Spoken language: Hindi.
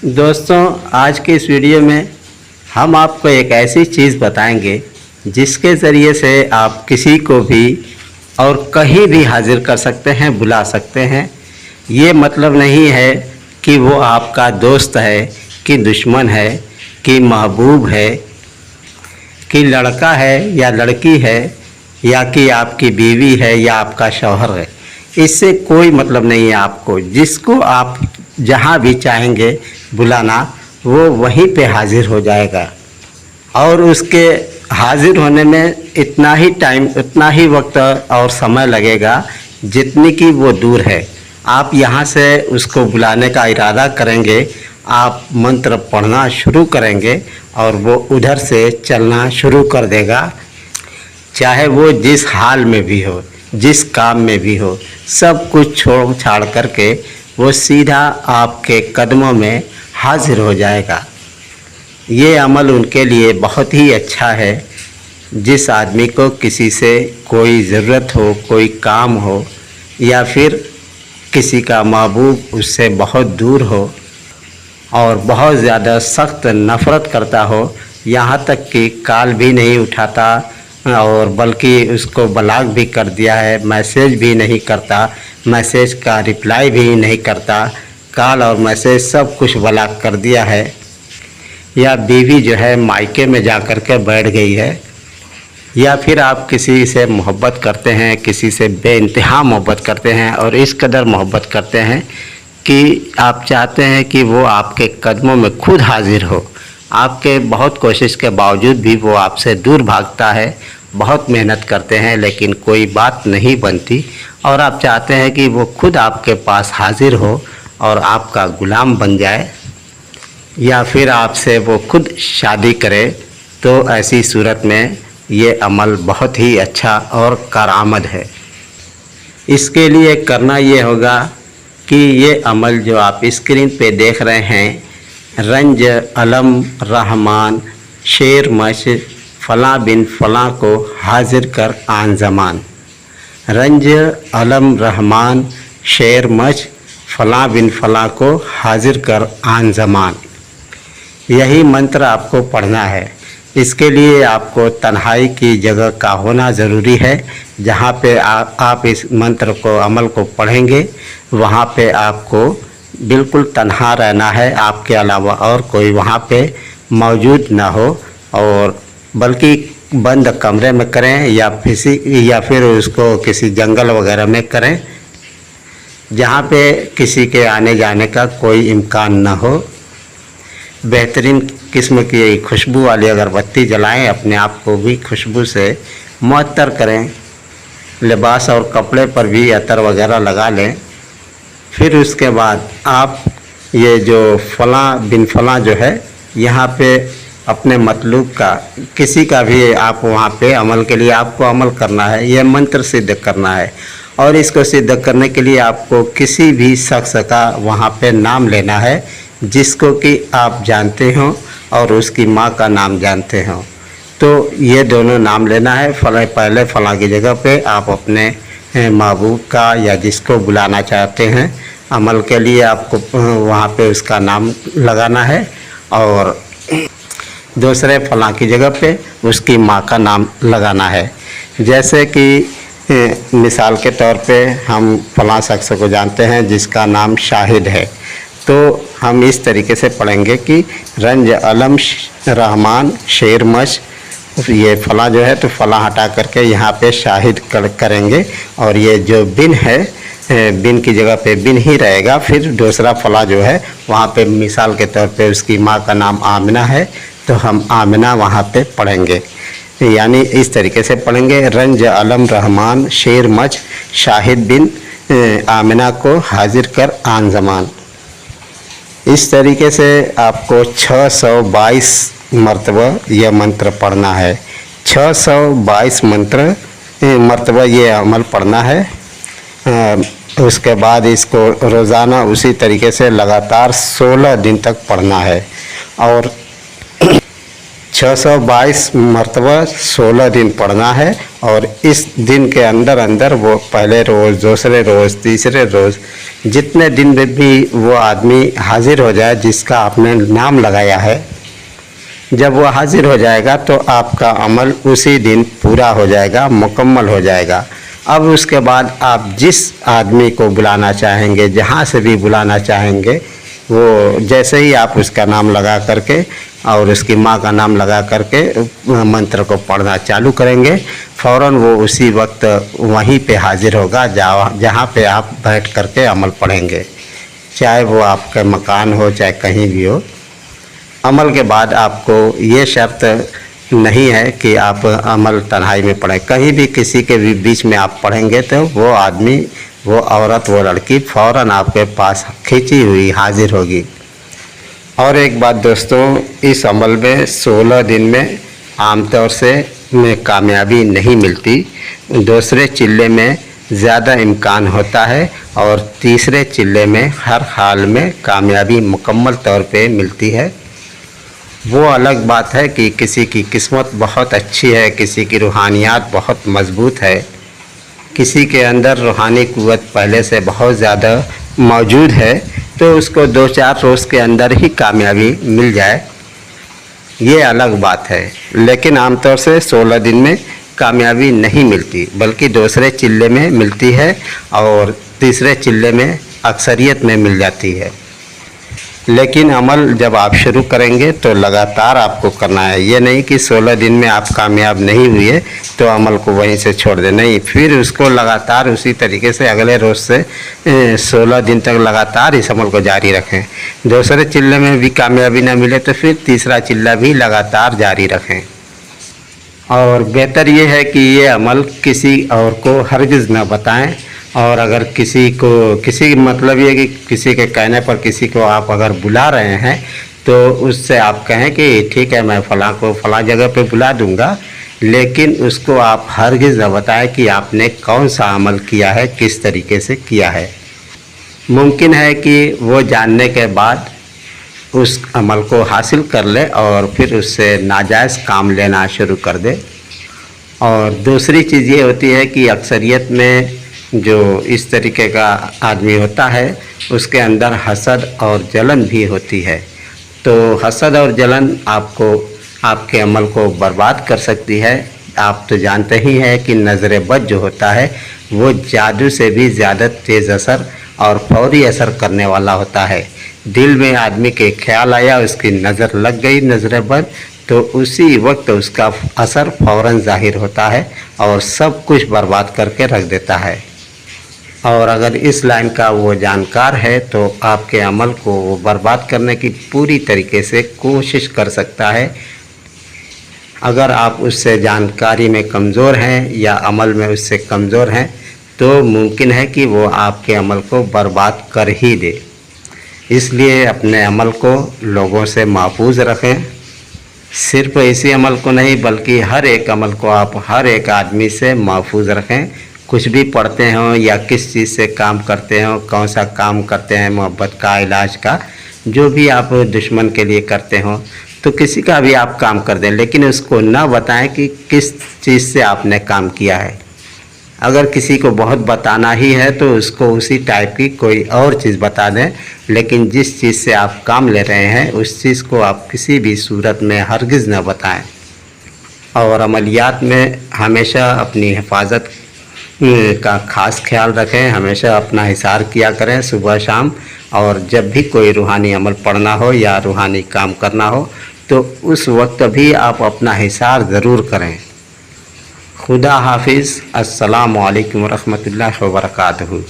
दोस्तों, आज के इस वीडियो में हम आपको एक ऐसी चीज़ बताएंगे जिसके ज़रिए से आप किसी को भी और कहीं भी हाजिर कर सकते हैं, बुला सकते हैं। ये मतलब नहीं है कि वो आपका दोस्त है, कि दुश्मन है, कि महबूब है, कि लड़का है या लड़की है, या कि आपकी बीवी है या आपका शौहर है। इससे कोई मतलब नहीं है आपको। जिसको आप जहाँ भी चाहेंगे बुलाना, वो वहीं पे हाजिर हो जाएगा और उसके हाजिर होने में इतना ही टाइम, उतना ही वक्त और समय लगेगा जितनी कि वो दूर है। आप यहाँ से उसको बुलाने का इरादा करेंगे, आप मंत्र पढ़ना शुरू करेंगे और वो उधर से चलना शुरू कर देगा। चाहे वो जिस हाल में भी हो, जिस काम में भी हो, सब कुछ छोड़ छाड़ करके वो सीधा आपके कदमों में हाजिर हो जाएगा। ये अमल उनके लिए बहुत ही अच्छा है। जिस आदमी को किसी से कोई ज़रूरत हो, कोई काम हो, या फिर किसी का महबूब उससे बहुत दूर हो और बहुत ज़्यादा सख्त नफ़रत करता हो, यहाँ तक कि कॉल भी नहीं उठाता और बल्कि उसको ब्लॉक भी कर दिया है, मैसेज भी नहीं करता, मैसेज का रिप्लाई भी नहीं करता, कॉल और मैसेज सब कुछ ब्लॉक कर दिया है। या बीवी जो है मायके में जा कर के बैठ गई है, या फिर आप किसी से मोहब्बत करते हैं, किसी से बेइंतहा मोहब्बत करते हैं और इस कदर मोहब्बत करते हैं कि आप चाहते हैं कि वो आपके कदमों में खुद हाजिर हो। आपके बहुत कोशिश के बावजूद भी वो आपसे दूर भागता है, बहुत मेहनत करते हैं लेकिन कोई बात नहीं बनती, और आप चाहते हैं कि वो खुद आपके पास हाजिर हो और आपका गुलाम बन जाए, या फिर आपसे वो खुद शादी करे। तो ऐसी सूरत में ये अमल बहुत ही अच्छा और कारआमद है। इसके लिए करना ये होगा कि ये अमल जो आप स्क्रीन पे देख रहे हैं, रंज अलम रहमान शेर मश फ़लाँ बिन फ़लाँ को हाजिर कर आन ज़मान। रंज अलम रहमान शेर मश फ़लाँ बिन फ़लाँ को हाजिर कर आन ज़मान। यही मंत्र आपको पढ़ना है। इसके लिए आपको तन्हाई की जगह का होना ज़रूरी है। जहाँ पे आप इस मंत्र को, अमल को पढ़ेंगे, वहाँ पे आपको बिल्कुल तन्हा रहना है, आपके अलावा और कोई वहाँ पे मौजूद ना हो, और बल्कि बंद कमरे में करें या फिर उसको किसी जंगल वगैरह में करें जहाँ पे किसी के आने जाने का कोई इम्कान ना हो। बेहतरीन किस्म की खुशबू वाली अगरबत्ती जलाएं, अपने आप को भी खुशबू से मुअत्तर करें, लिबास और कपड़े पर भी अतर वगैरह लगा लें। फिर उसके बाद आप ये जो फ़लाँ बिन फ़लाँ जो है, यहाँ पे अपने मतलूब का, किसी का भी आप वहाँ पे अमल के लिए आपको अमल करना है, ये मंत्र सिद्ध करना है। और इसको सिद्ध करने के लिए आपको किसी भी शख्स का वहाँ पे नाम लेना है जिसको कि आप जानते हो और उसकी माँ का नाम जानते हो। तो ये दोनों नाम लेना है। पहले फ़लाँ की जगह पे आप अपने महबूब का या जिसको बुलाना चाहते हैं अमल के लिए, आपको वहाँ पे उसका नाम लगाना है, और दूसरे फ़लाँ की जगह पे उसकी माँ का नाम लगाना है। जैसे कि मिसाल के तौर पे हम फ़लाँ शख्स को जानते हैं जिसका नाम शाहिद है, तो हम इस तरीके से पढ़ेंगे कि रंज अलम रहमान शेर मश, ये फ़लाँ जो है तो फ़लाँ हटा करके यहाँ पे शाहिद करेंगे, और ये जो बिन है, बिन की जगह पे बिन ही रहेगा। फिर दूसरा फ़लाँ जो है वहाँ पे मिसाल के तौर पे उसकी माँ का नाम आमिना है, तो हम आमिना वहाँ पे पढ़ेंगे। यानी इस तरीके से पढ़ेंगे, रंज अलम रहमान शेर मच शाहिद बिन आमिना को हाजिर कर आन ज़मान। इस तरीके से आपको 622 मरतबा यह मंत्र पढ़ना है। 622 मरतबा ये अमल पढ़ना है। उसके बाद इसको रोज़ाना उसी तरीके से लगातार 16 दिन तक पढ़ना है, और 622 मरतबा 16 दिन पढ़ना है। और इस दिन के अंदर अंदर वो पहले रोज़, दूसरे रोज़, तीसरे रोज़, जितने दिन में भी वो आदमी हाजिर हो जाए जिसका आपने नाम लगाया है, जब वो हाजिर हो जाएगा तो आपका अमल उसी दिन पूरा हो जाएगा, मुकम्मल हो जाएगा। अब उसके बाद आप जिस आदमी को बुलाना चाहेंगे, जहाँ से भी बुलाना चाहेंगे, वो जैसे ही आप उसका नाम लगा करके और उसकी माँ का नाम लगा करके मंत्र को पढ़ना चालू करेंगे, फ़ौरन वो उसी वक्त वहीं पे हाजिर होगा जहाँ पे आप बैठ करके अमल पढ़ेंगे, चाहे वो आपका मकान हो चाहे कहीं भी हो। अमल के बाद आपको ये शर्त नहीं है कि आप अमल तन्हाई में पढ़ें, कहीं भी किसी के भी बीच में आप पढ़ेंगे तो वो आदमी, वो औरत, वो लड़की फ़ौरन आपके पास खींची हुई हाजिर होगी। और एक बात दोस्तों, इस अमल में 16 दिन में आमतौर से कामयाबी नहीं मिलती, दूसरे चिल्ले में ज़्यादा इम्कान होता है और तीसरे चिल्ले में हर हाल में कामयाबी मुकम्मल तौर पे मिलती है। वो अलग बात है कि किसी की किस्मत बहुत अच्छी है, किसी की रूहानियात बहुत मज़बूत है, किसी के अंदर रूहानी क़ुव्वत पहले से बहुत ज़्यादा मौजूद है, तो उसको 2-4 रोज़ के अंदर ही कामयाबी मिल जाए, ये अलग बात है। लेकिन आमतौर से 16 दिन में कामयाबी नहीं मिलती, बल्कि दूसरे चिल्ले में मिलती है और तीसरे चिल्ले में अक्सरियत में मिल जाती है। लेकिन अमल जब आप शुरू करेंगे तो लगातार आपको करना है, ये नहीं कि 16 दिन में आप कामयाब नहीं हुए तो अमल को वहीं से छोड़ दें, नहीं, फिर उसको लगातार उसी तरीके से अगले रोज़ से 16 दिन तक लगातार इस अमल को जारी रखें। दूसरे चिल्ले में भी कामयाबी ना मिले तो फिर तीसरा चिल्ला भी लगातार जारी रखें। और बेहतर ये है कि ये अमल किसी और को हरगिज़ ना बताएं। और अगर किसी मतलब ये कि किसी के कहने पर किसी को आप अगर बुला रहे हैं तो उससे आप कहें कि ठीक है, मैं फ़लाँ को फ़लाँ जगह पे बुला दूंगा, लेकिन उसको आप हरगिज़ न बताएं कि आपने कौन सा अमल किया है, किस तरीके से किया है। मुमकिन है कि वो जानने के बाद उस अमल को हासिल कर ले और फिर उससे नाजायज़ काम लेना शुरू कर दे। और दूसरी चीज़ ये होती है कि अक्सरियत में जो इस तरीके का आदमी होता है उसके अंदर हसद और जलन भी होती है, तो हसद और जलन आपको, आपके अमल को बर्बाद कर सकती है। आप तो जानते ही हैं कि नज़र बद जो होता है वो जादू से भी ज़्यादा तेज़ असर और फौरी असर करने वाला होता है। दिल में आदमी के ख्याल आया, उसकी नज़र लग गई नज़र बद, तो उसी वक्त उसका असर फ़ौरन ज़ाहिर होता है और सब कुछ बर्बाद करके रख देता है। और अगर इस लाइन का वो जानकार है तो आपके अमल को वो बर्बाद करने की पूरी तरीके से कोशिश कर सकता है। अगर आप उससे जानकारी में कमज़ोर हैं या अमल में उससे कमज़ोर हैं तो मुमकिन है कि वो आपके अमल को बर्बाद कर ही दे। इसलिए अपने अमल को लोगों से महफूज रखें। सिर्फ इसी अमल को नहीं बल्कि हर एक अमल को आप हर एक आदमी से महफूज रखें। कुछ भी पढ़ते हों या किस चीज़ से काम करते हों, कौन सा काम करते हैं, मोहब्बत का, इलाज का, जो भी आप दुश्मन के लिए करते हों, तो किसी का भी आप काम कर दें, लेकिन उसको ना बताएं कि किस चीज़ से आपने काम किया है। अगर किसी को बहुत बताना ही है तो उसको उसी टाइप की कोई और चीज़ बता दें, लेकिन जिस चीज़ से आप काम ले रहे हैं उस चीज़ को आप किसी भी सूरत में हरगिज़ न बताएं। और अमलियात में हमेशा अपनी हिफाजत का ख़ास ख्याल रखें, हमेशा अपना हिसार किया करें सुबह शाम। और जब भी कोई रूहानी अमल पढ़ना हो या रूहानी काम करना हो तो उस वक्त भी आप अपना हिसार ज़रूर करें। खुदा हाफिज़। अस्सलामु अलैकुम रहमतुल्लाहि व बरकातहू।